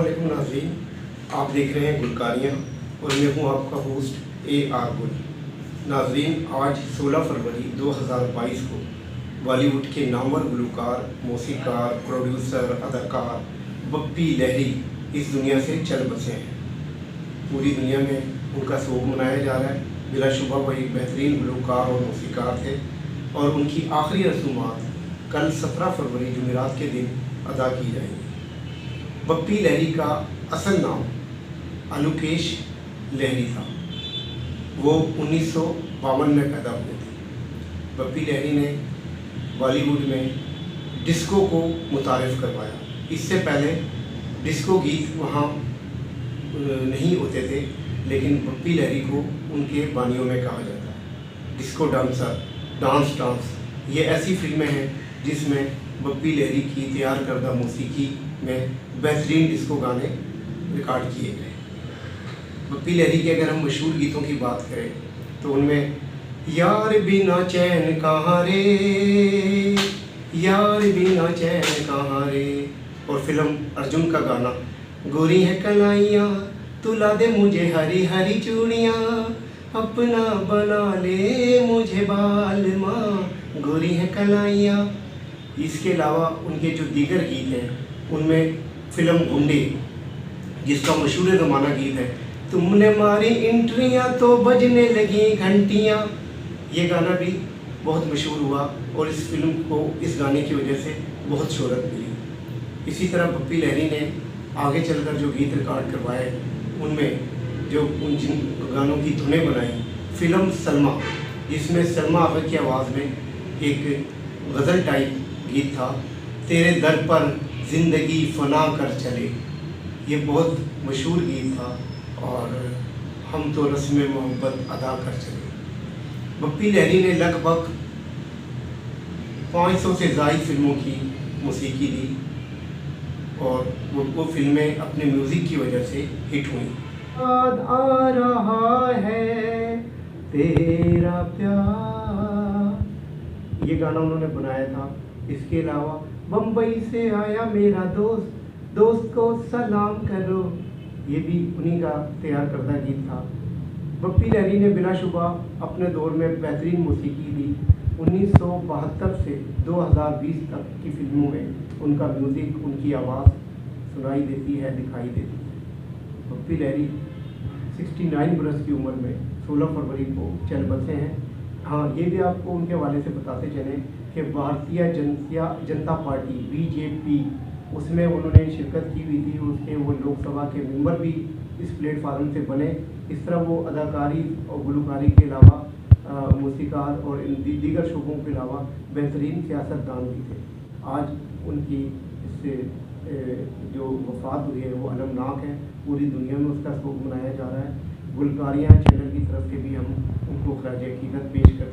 अस्सलामुअलैकुम नाज़रीन, आप देख रहे हैं गुलकारियाँ और मैं हूँ आपका होस्ट AR गुल। नाज़रीन, आज 16 फरवरी 2022 को बॉलीवुड के नामवर गुलकार, मौसीकार, प्रोड्यूसर, अदाकार बप्पी लहरी इस दुनिया से चल बसे हैं। पूरी दुनिया में उनका शोक मनाया जा रहा है। बिलाशुबा वो एक बेहतरीन गुलकार और मौसीकार थे और उनकी आखिरी रसूमात कल 17 फरवरी जुमेरात के दिन अदा की जाएंगी। बप्पी लहरी का असल नाम अनुकेश लहरी था। वो 1952 में पैदा हुए थे। बप्पी लहरी ने बॉलीवुड में डिस्को को मुतारिफ़ करवाया। इससे पहले डिस्को गीत वहाँ नहीं होते थे, लेकिन बप्पी लहरी को उनके बानियों में कहा जाता है। डिस्को डांसर, डांस ये ऐसी फिल्में हैं जिसमें बप्पी लहरी की तैयार करदा मौसीकी में बेहतरीन डिस्को गाने रिकॉर्ड किए गए। बप्पी लहरी के अगर हम मशहूर गीतों की बात करें तो उनमें यार बिना चैन कहाँ रे, यार बिना चैन कहाँ रे, और फिल्म अर्जुन का गाना गोरी है कलाइयाँ तुला दे मुझे हरी हरी चूड़ियाँ, अपना बना ले मुझे बाल माँ गोरी है कलाइयाँ। इसके अलावा उनके जो दीगर गीत हैं उनमें फिल्म गुंडे, जिसका मशहूर ज़माना गीत है तुमने मारी इंट्रियाँ तो बजने लगी घंटियाँ, ये गाना भी बहुत मशहूर हुआ और इस फिल्म को इस गाने की वजह से बहुत शोहरत मिली। इसी तरह बप्पी लहरी ने आगे चलकर जो गीत रिकॉर्ड करवाए उनमें जो उन जिन गानों की धुनें बनाई, फिल्म सलमा, जिसमें सलमा आगा की आवाज़ में एक गज़ल टाइप गीत था, तेरे दर पर ज़िंदगी फ़ना कर चले, ये बहुत मशहूर गीत था। और हम तो रस्म मोहब्बत अदा कर चले। बप्पी लहरी ने लगभग 500 से ज़ायद फिल्मों की मौसीकी दी और वो फिल्में अपने म्यूज़िक की वजह से हिट हुई। याद आ रहा है तेरा प्यार, ये गाना उन्होंने बनाया था। इसके अलावा बम्बई से आया मेरा दोस्त, दोस्त को सलाम करो, ये भी उन्हीं का तैयार करदा गीत था। बप्पी लहरी ने बिलाशुबा अपने दौर में बेहतरीन मौसीकी दी। 1972 से 2020 तक की फिल्मों में उनका म्यूज़िक, उनकी आवाज़ सुनाई देती है, दिखाई देती है। बप्पी लहरी 69 बरस की उम्र में 16 फरवरी को चल बसे हैं। हाँ, ये भी आपको उनके हवाले से बताते चलें कि भारतीय जनता पार्टी BJP उसमें उन्होंने शिरकत की हुई थी। उसके वो लोकसभा के मेंबर भी इस प्लेटफार्म से बने। इस तरह वो अदाकारी और गुलकारी के अलावा मौसीकार और इन दीगर शोबों के अलावा बेहतरीन सियासतदान भी थे। आज उनकी इससे जो वफ़ात हुई है वो अलमनाक है। पूरी दुनिया में उसका शोक मनाया जा रहा है। गुलकारियाँ चैनल की तरफ से भी हम उनको खराज अकीदत पेश करते हैं।